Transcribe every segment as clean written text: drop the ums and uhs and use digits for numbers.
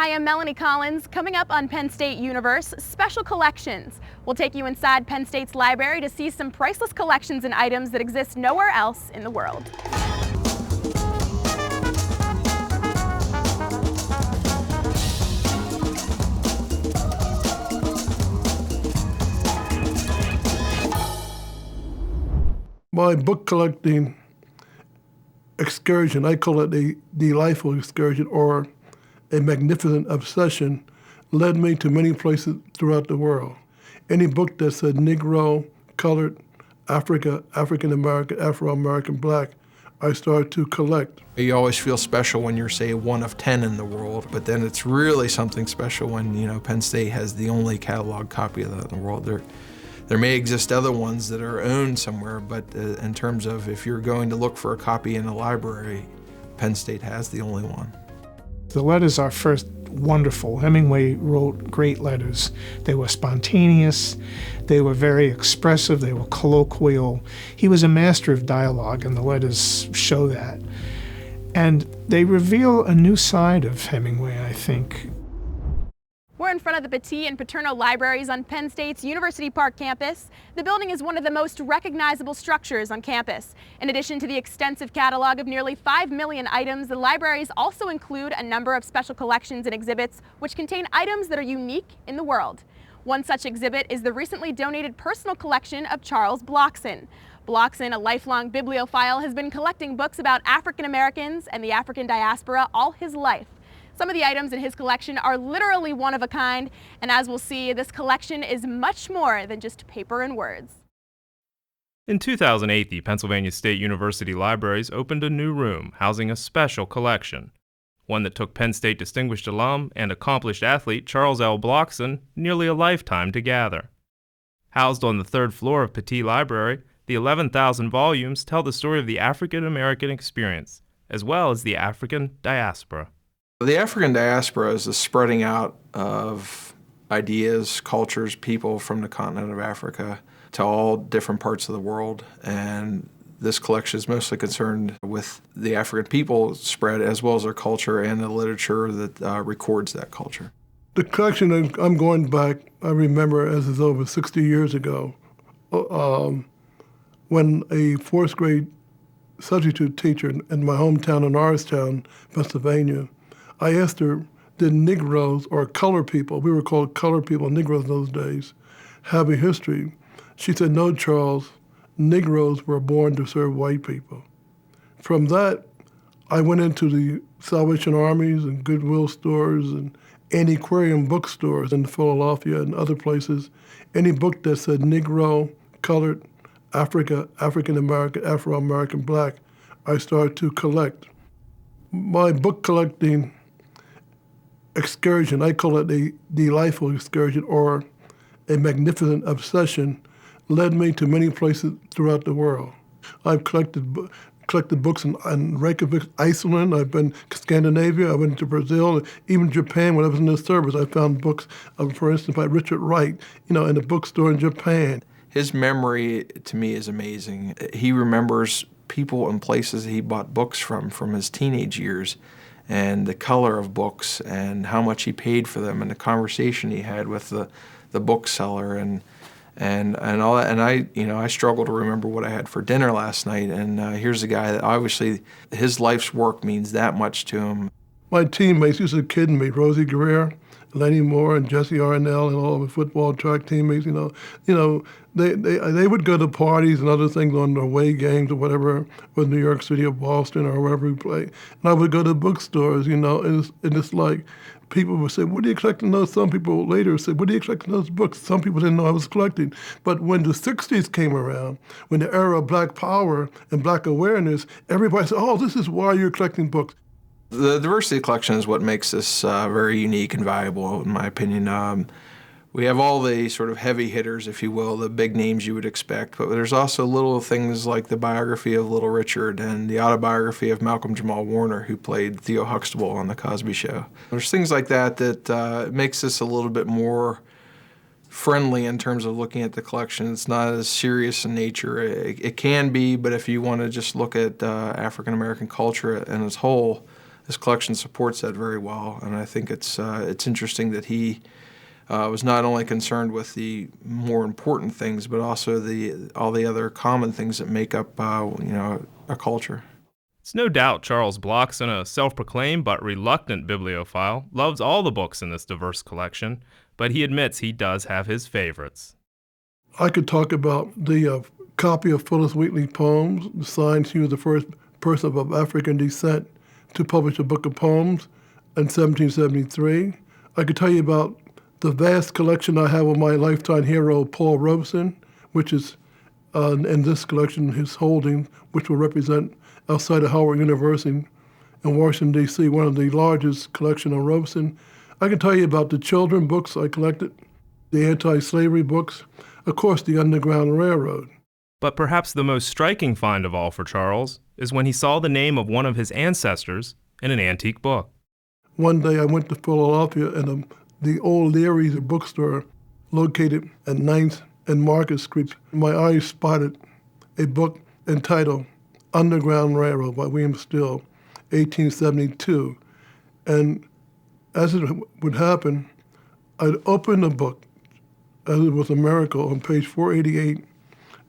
Hi, I'm Melanie Collins. Coming up on Penn State Universe, Special Collections. We'll take you inside Penn State's library to see some priceless collections and items that exist nowhere else in the world. My book collecting excursion, I call it a delightful excursion or a magnificent obsession, led me to many places throughout the world. Any book that said Negro, colored, Africa, African American, Afro-American, Black, I started to collect. You always feel special when you're, say, one of 10 in the world, but then it's really something special when, Penn State has the only catalog copy of that in the world. There may exist other ones that are owned somewhere, but in terms of if you're going to look for a copy in a library, Penn State has the only one. The letters are first wonderful. Hemingway wrote great letters. They were spontaneous, they were very expressive, they were colloquial. He was a master of dialogue, and the letters show that. And they reveal a new side of Hemingway, I think. We're in front of the Pattee and Paterno libraries on Penn State's University Park campus. The building is one of the most recognizable structures on campus. In addition to the extensive catalog of nearly 5 million items, the libraries also include a number of special collections and exhibits which contain items that are unique in the world. One such exhibit is the recently donated personal collection of Charles Blockson. Bloxson, a lifelong bibliophile, has been collecting books about African Americans and the African diaspora all his life. Some of the items in his collection are literally one of a kind, and as we'll see, this collection is much more than just paper and words. In 2008, the Pennsylvania State University Libraries opened a new room housing a special collection, one that took Penn State distinguished alum and accomplished athlete Charles L. Bloxson nearly a lifetime to gather. Housed on the third floor of Pattee Library, the 11,000 volumes tell the story of the African American experience, as well as the African diaspora. The African diaspora is the spreading out of ideas, cultures, people from the continent of Africa to all different parts of the world. And this collection is mostly concerned with the African people spread as well as their culture and the literature that records that culture. The collection, I'm going back, I remember as is over 60 years ago, when a fourth grade substitute teacher in my hometown in Norristown, Pennsylvania, I asked her, did Negroes or colored people, we were called colored people, Negroes in those days, have a history? She said, no, Charles, Negroes were born to serve white people. From that, I went into the Salvation Armies and Goodwill stores and antiquarian bookstores in Philadelphia and other places. Any book that said Negro, colored, Africa, African American, Afro-American, Black, I started to collect. My book collecting excursion, I call it a delightful excursion or a magnificent obsession, led me to many places throughout the world. I've collected books in Reykjavik, Iceland. I've been to Scandinavia. I went to Brazil, even Japan. When I was in the service, I found books, for instance, by Richard Wright, in a bookstore in Japan. His memory, to me, is amazing. He remembers people and places he bought books from his teenage years, and the color of books and how much he paid for them and the conversation he had with the bookseller and all that. And I struggle to remember what I had for dinner last night. And here's a guy that obviously his life's work means that much to him. My teammates used to kid me, Rosie Greer, Lenny Moore, and Jesse Arnell, and all the football track teammates. They would go to parties and other things on their away games or whatever, with New York City or Boston or wherever we play. And I would go to bookstores, and it's like people would say, "What are you collecting those?" Some people later said, "What are you collecting those books?" Some people didn't know I was collecting. But when the 60s came around, when the era of Black power and Black awareness, everybody said, "Oh, this is why you're collecting books." The diversity collection is what makes this very unique and valuable, in my opinion. We have all the sort of heavy hitters, if you will, the big names you would expect, but there's also little things like the biography of Little Richard and the autobiography of Malcolm Jamal Warner, who played Theo Huxtable on The Cosby Show. There's things like that makes this a little bit more friendly in terms of looking at the collection. It's not as serious in nature. It can be, but if you want to just look at African American culture in its whole, his collection supports that very well, and I think it's interesting that he was not only concerned with the more important things, but also all the other common things that make up a culture. It's no doubt Charles Bloxson, a self-proclaimed but reluctant bibliophile, loves all the books in this diverse collection, but he admits he does have his favorites. I could talk about the copy of Phillis Wheatley's poems, the sign she was the first person of African descent to publish a book of poems in 1773. I could tell you about the vast collection I have of my lifetime hero, Paul Robeson, which is in this collection, his holding, which will represent outside of Howard University in Washington, D.C., one of the largest collection on Robeson. I can tell you about the children books I collected, the anti-slavery books, of course, the Underground Railroad. But perhaps the most striking find of all for Charles is when he saw the name of one of his ancestors in an antique book. One day I went to Philadelphia and the old Leary's bookstore located at 9th and Market Street. My eyes spotted a book entitled Underground Railroad by William Still, 1872. And as it would happen, I'd open the book, as it was a miracle, on page 488.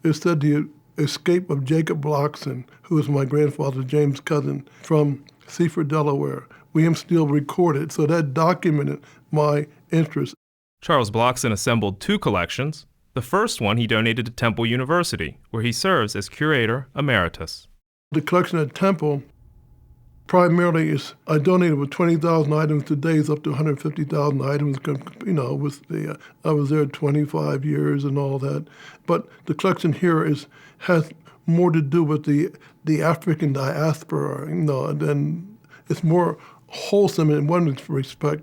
It said the escape of Jacob Bloxson, who was my grandfather James' cousin, from Seaford, Delaware. William Still recorded, so that documented my interest. Charles Bloxson assembled two collections. The first one he donated to Temple University, where he serves as curator emeritus. The collection at Temple primarily is, I donated with 20,000 items. Today it's up to 150,000 items, I was there 25 years and all that. But the collection here has more to do with the African diaspora, and it's more wholesome in one respect.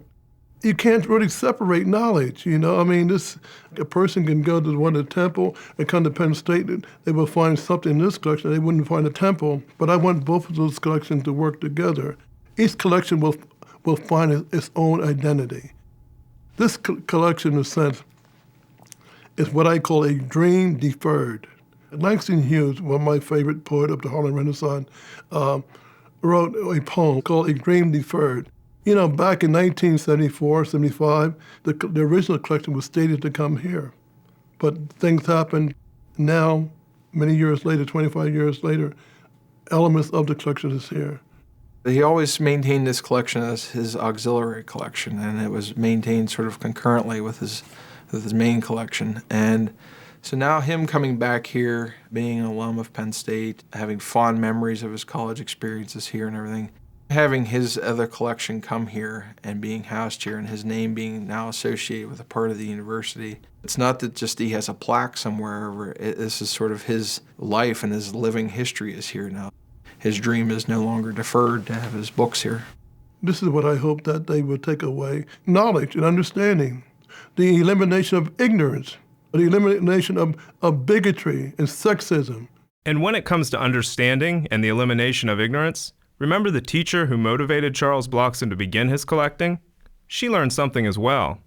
You can't really separate knowledge, a person can go to one at Temple and come to Penn State, they will find something in this collection they wouldn't find at Temple, but I want both of those collections to work together. Each collection will find its own identity. This collection, in a sense, is what I call a dream deferred. Langston Hughes, one of my favorite poets of the Harlem Renaissance, wrote a poem called A Dream Deferred. Back in 1974, 75, the original collection was stated to come here. But things happened now, many years later, 25 years later, elements of the collection is here. He always maintained this collection as his auxiliary collection, and it was maintained sort of concurrently with his main collection. And so now him coming back here, being an alum of Penn State, having fond memories of his college experiences here and everything, having his other collection come here and being housed here and his name being now associated with a part of the university, it's not that just he has a plaque somewhere. This is sort of his life and his living history is here now. His dream is no longer deferred to have his books here. This is what I hope that they will take away: knowledge and understanding, the elimination of ignorance, the elimination of bigotry and sexism. And when it comes to understanding and the elimination of ignorance, remember the teacher who motivated Charles Bloxson to begin his collecting? She learned something as well.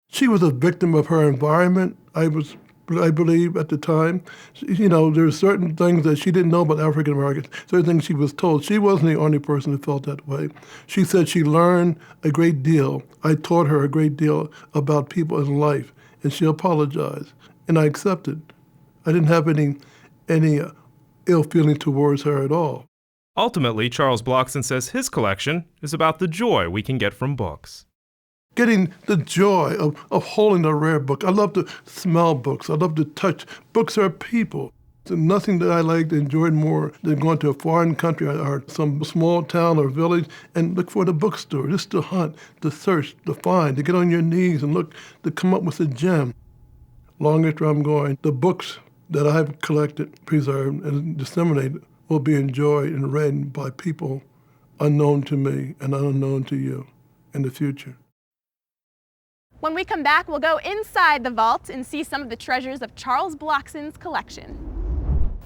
She was a victim of her environment, I believe, at the time. There's certain things that she didn't know about African Americans, certain things she was told. She wasn't the only person who felt that way. She said she learned a great deal. I taught her a great deal about people in life, and she apologized, and I accepted. I didn't have any ill feeling towards her at all. Ultimately, Charles Bloxson says his collection is about the joy we can get from books. Getting the joy of holding a rare book. I love to smell books. I love to touch. Books are people. There's nothing that I like and enjoyed more than going to a foreign country or some small town or village and look for the bookstore, just to hunt, to search, to find, to get on your knees and look, to come up with a gem. Long after I'm going, the books that I've collected, preserved, and disseminated will be enjoyed and read by people unknown to me and unknown to you in the future. When we come back, we'll go inside the vault and see some of the treasures of Charles Bloxson's collection.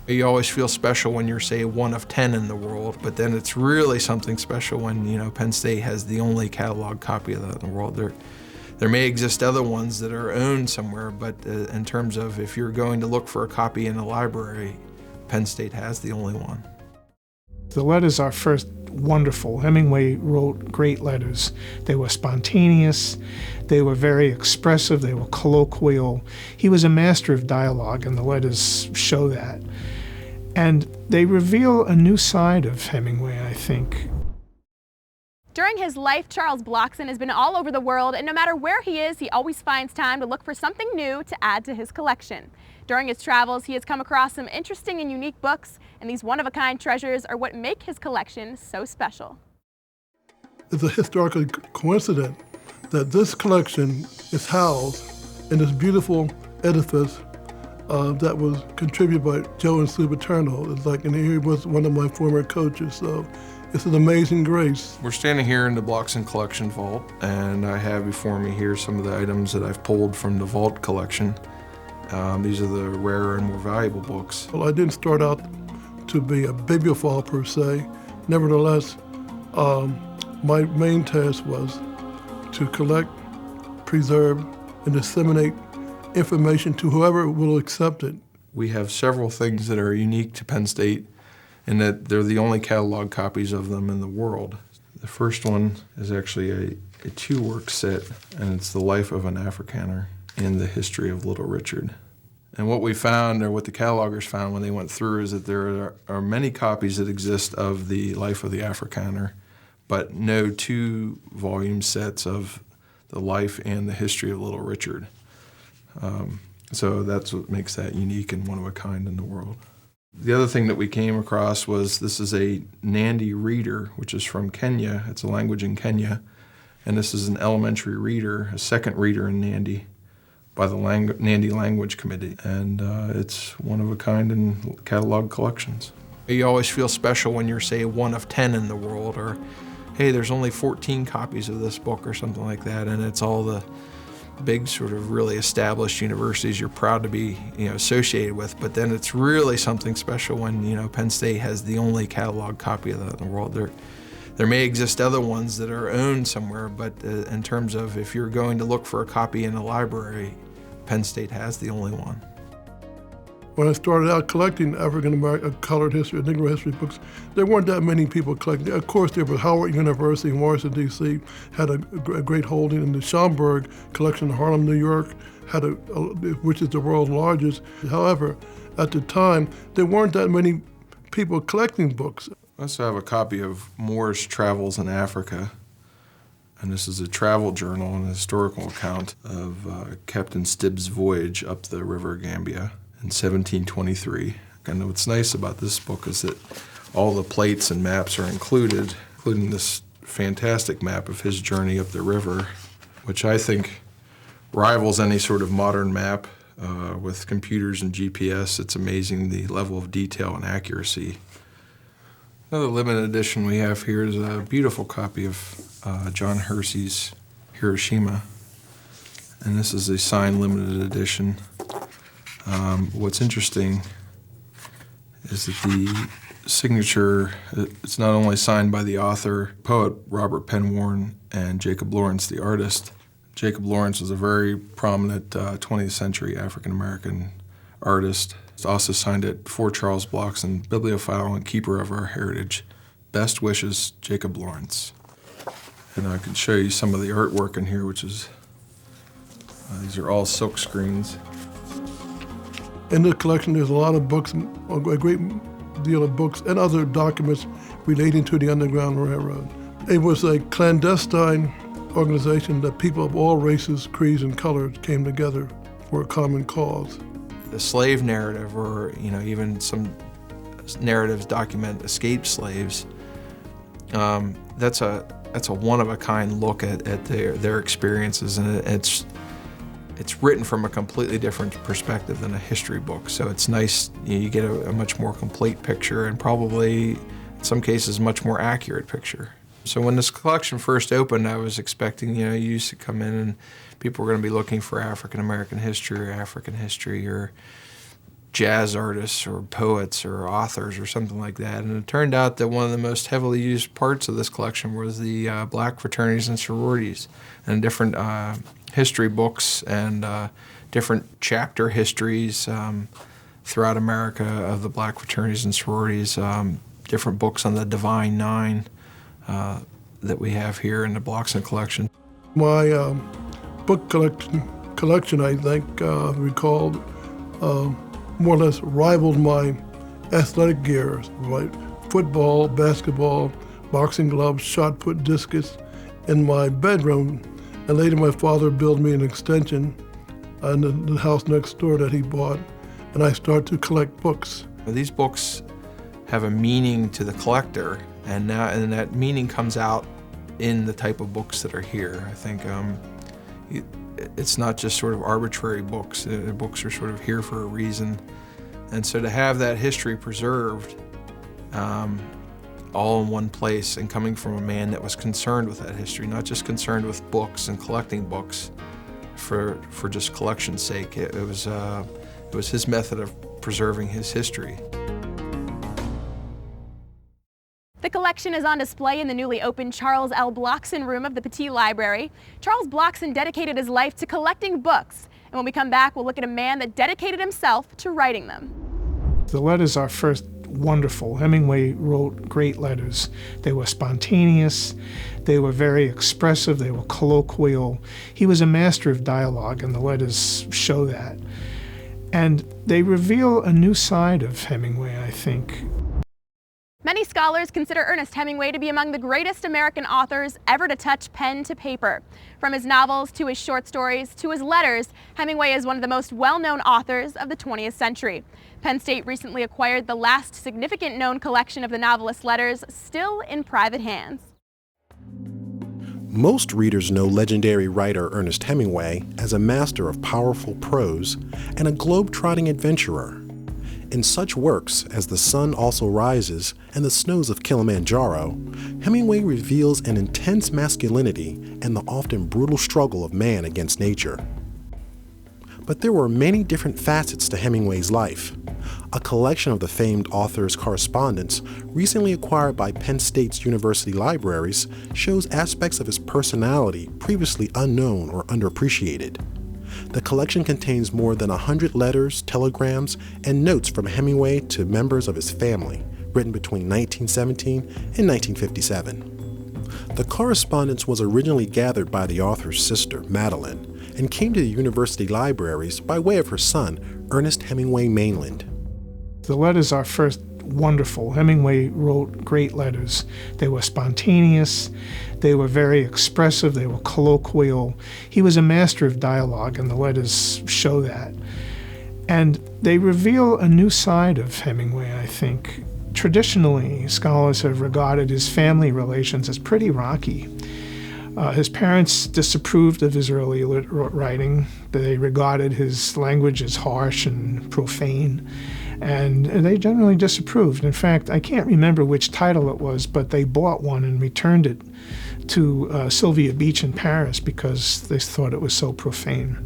You always feel special when you're, say, one of 10 in the world, but then it's really something special when, Penn State has the only catalog copy of that in the world. There may exist other ones that are owned somewhere, but in terms of if you're going to look for a copy in a library, Penn State has the only one. The letters are first wonderful. Hemingway wrote great letters. They were spontaneous, they were very expressive, they were colloquial. He was a master of dialogue, and the letters show that. And they reveal a new side of Hemingway, I think. During his life, Charles Blockson has been all over the world, and no matter where he is, he always finds time to look for something new to add to his collection. During his travels, he has come across some interesting and unique books, and these one-of-a-kind treasures are what make his collection so special. It's a historical coincidence that this collection is housed in this beautiful edifice that was contributed by Joe and Sue Paterno. It's like, and he was one of my former coaches, so it's an amazing grace. We're standing here in the Bloxson Collection Vault, and I have before me here some of the items that I've pulled from the vault collection. These are the rarer and more valuable books. Well, I didn't start out to be a bibliophile per se. Nevertheless, my main task was to collect, preserve, and disseminate information to whoever will accept it. We have several things that are unique to Penn State in that they're the only catalog copies of them in the world. The first one is actually a two-work set, and it's The Life of an Afrikaner in the History of Little Richard. And what we found, or what the catalogers found when they went through, is that there are many copies that exist of The Life of the Afrikaner, but no two-volume sets of the life and the history of Little Richard. So that's what makes that unique and one of a kind in the world. The other thing that we came across was this is a Nandi reader, which is from Kenya. It's a language in Kenya. And this is an elementary reader, a second reader in Nandi by the Nandi Language Committee. And it's one of a kind in catalog collections. You always feel special when you're, say, one of 10 in the world, or, hey, there's only 14 copies of this book or something like that, and it's all the big sort of really established universities you're proud to be associated with, but then it's really something special when Penn State has the only catalog copy of that in the world. There may exist other ones that are owned somewhere, but in terms of if you're going to look for a copy in a library, Penn State has the only one. When I started out collecting African-American colored history, Negro history books, there weren't that many people collecting. Of course, there was Howard University in Washington, D.C., had a great holding, and the Schomburg collection in Harlem, New York, had which is the world's largest. However, at the time, there weren't that many people collecting books. I also have a copy of Moore's Travels in Africa, and this is a travel journal and a historical account of Captain Stibbs' voyage up the River Gambia in 1723. And what's nice about this book is that all the plates and maps are included, including this fantastic map of his journey up the river, which I think rivals any sort of modern map with computers and GPS. It's amazing the level of detail and accuracy. Another limited edition we have here is a beautiful copy of John Hersey's Hiroshima, and this is a signed limited edition. What's interesting is that the signature, it's not only signed by the author, poet Robert Penn Warren, and Jacob Lawrence, the artist. Jacob Lawrence was a very prominent 20th century African-American artist. He's also signed it for Charles Bloxson, bibliophile and keeper of our heritage. Best wishes, Jacob Lawrence. And I can show you some of the artwork in here, which is, these are all silk screens. In the collection, there's a lot of books, a great deal of books and other documents relating to the Underground Railroad. It was a clandestine organization that people of all races, creeds, and colors came together for a common cause. The slave narrative, or even some narratives document escaped slaves, that's a one-of-a-kind look at their experiences, and it's written from a completely different perspective than a history book. So it's nice, you get a much more complete picture, and probably, in some cases, much more accurate picture. So when this collection first opened, I was expecting, you used to come in and people were going to be looking for African-American history or jazz artists or poets or authors or something like that. And it turned out that one of the most heavily used parts of this collection was the black fraternities and sororities and different history books and different chapter histories throughout America of the black fraternities and sororities. different books on the Divine Nine that we have here in the Bloxson collection. My book collection, I think, recalled, more or less rivaled my athletic gears, right? Football, basketball, boxing gloves, shot put, discus. In my bedroom, and later my father built me an extension in the house next door that he bought, and I started to collect books. These books have a meaning to the collector, and that meaning comes out in the type of books that are here. I think it's not just sort of arbitrary books. The books are sort of here for a reason. And so to have that history preserved all in one place and coming from a man that was concerned with that history, not just concerned with books and collecting books for just collection's sake. It was his method of preserving his history. The collection is on display in the newly opened Charles L. Bloxson room of the Pattee Library. Charles Bloxson dedicated his life to collecting books, and when we come back, we'll look at a man that dedicated himself to writing them. The letters are first wonderful. Hemingway wrote great letters. They were spontaneous, they were very expressive, they were colloquial. He was a master of dialogue, and the letters show that. And they reveal a new side of Hemingway, I think. Many scholars consider Ernest Hemingway to be among the greatest American authors ever to touch pen to paper. From his novels to his short stories to his letters, Hemingway is one of the most well-known authors of the 20th century. Penn State recently acquired the last significant known collection of the novelist's letters, still in private hands. Most readers know legendary writer Ernest Hemingway as a master of powerful prose and a globe-trotting adventurer. In such works as The Sun Also Rises and The Snows of Kilimanjaro, Hemingway reveals an intense masculinity and the often brutal struggle of man against nature. But there were many different facets to Hemingway's life. A collection of the famed author's correspondence, recently acquired by Penn State's University Libraries, shows aspects of his personality previously unknown or underappreciated. The collection contains more than 100 letters, telegrams, and notes from Hemingway to members of his family, written between 1917 and 1957. The correspondence was originally gathered by the author's sister, Madeline, and came to the university libraries by way of her son, Ernest Hemingway Mainland. The letters are first wonderful. Hemingway wrote great letters. They were spontaneous, they were very expressive, they were colloquial. He was a master of dialogue, and the letters show that. And they reveal a new side of Hemingway, I think. Traditionally, scholars have regarded his family relations as pretty rocky. His parents disapproved of his early writing. They regarded his language as harsh and profane, and they generally disapproved. In fact, I can't remember which title it was, but they bought one and returned it to Sylvia Beach in Paris because they thought it was so profane.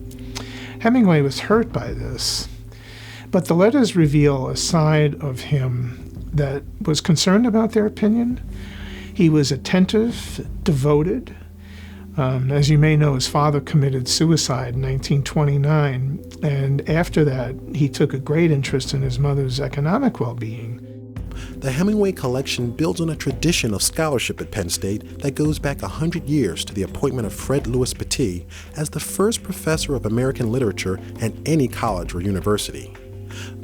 Hemingway was hurt by this, but the letters reveal a side of him that was concerned about their opinion. He was attentive, devoted. As you may know, his father committed suicide in 1929, and after that, he took a great interest in his mother's economic well-being. The Hemingway collection builds on a tradition of scholarship at Penn State that goes back 100 years to the appointment of Fred Lewis Pattee as the first professor of American literature at any college or university.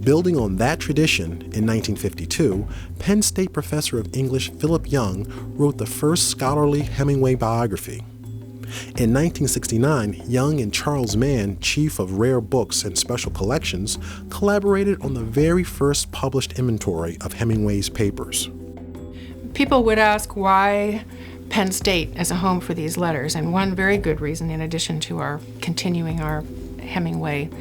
Building on that tradition, in 1952, Penn State professor of English Philip Young wrote the first scholarly Hemingway biography. In 1969, Young and Charles Mann, chief of rare books and special collections, collaborated on the very first published inventory of Hemingway's papers. People would ask why Penn State as a home for these letters, and one very good reason, in addition to our continuing our Hemingway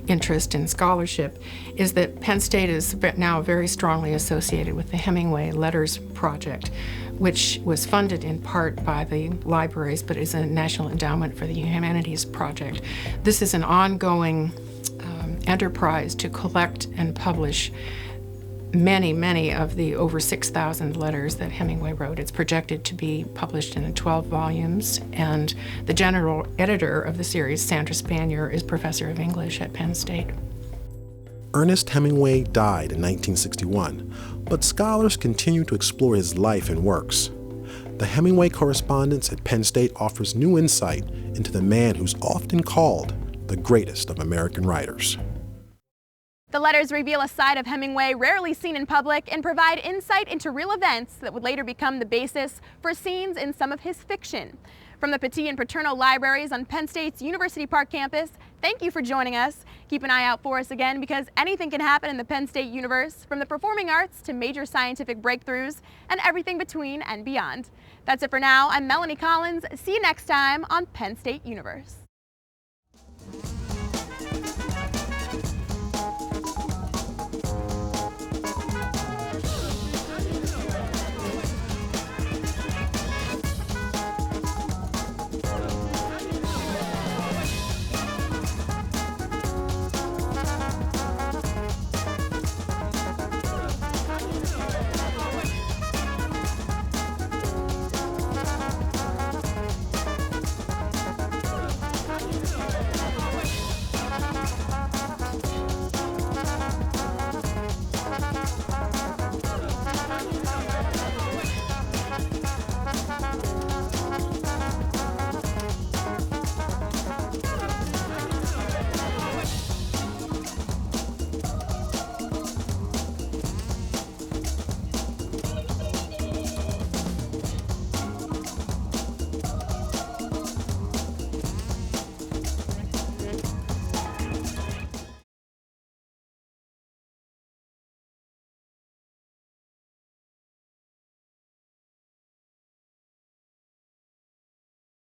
interest in scholarship, is that Penn State is now very strongly associated with the Hemingway Letters Project, which was funded in part by the libraries, but is a National Endowment for the Humanities project. This is an ongoing enterprise to collect and publish many of the over 6,000 letters that Hemingway wrote. It's projected to be published in 12 volumes, and the general editor of the series, Sandra Spanier, is professor of English at Penn State. Ernest Hemingway died in 1961, but scholars continue to explore his life and works. The Hemingway correspondence at Penn State offers new insight into the man who's often called the greatest of American writers. The letters reveal a side of Hemingway rarely seen in public and provide insight into real events that would later become the basis for scenes in some of his fiction. From the Pattee and Paterno libraries on Penn State's University Park campus, thank you for joining us. Keep an eye out for us again, because anything can happen in the Penn State universe, from the performing arts to major scientific breakthroughs and everything between and beyond. That's it for now. I'm Melanie Collins. See you next time on Penn State Universe.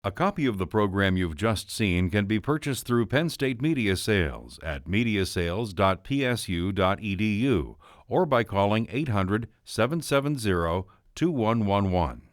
A copy of the program you've just seen can be purchased through Penn State Media Sales at mediasales.psu.edu or by calling 800-770-2111.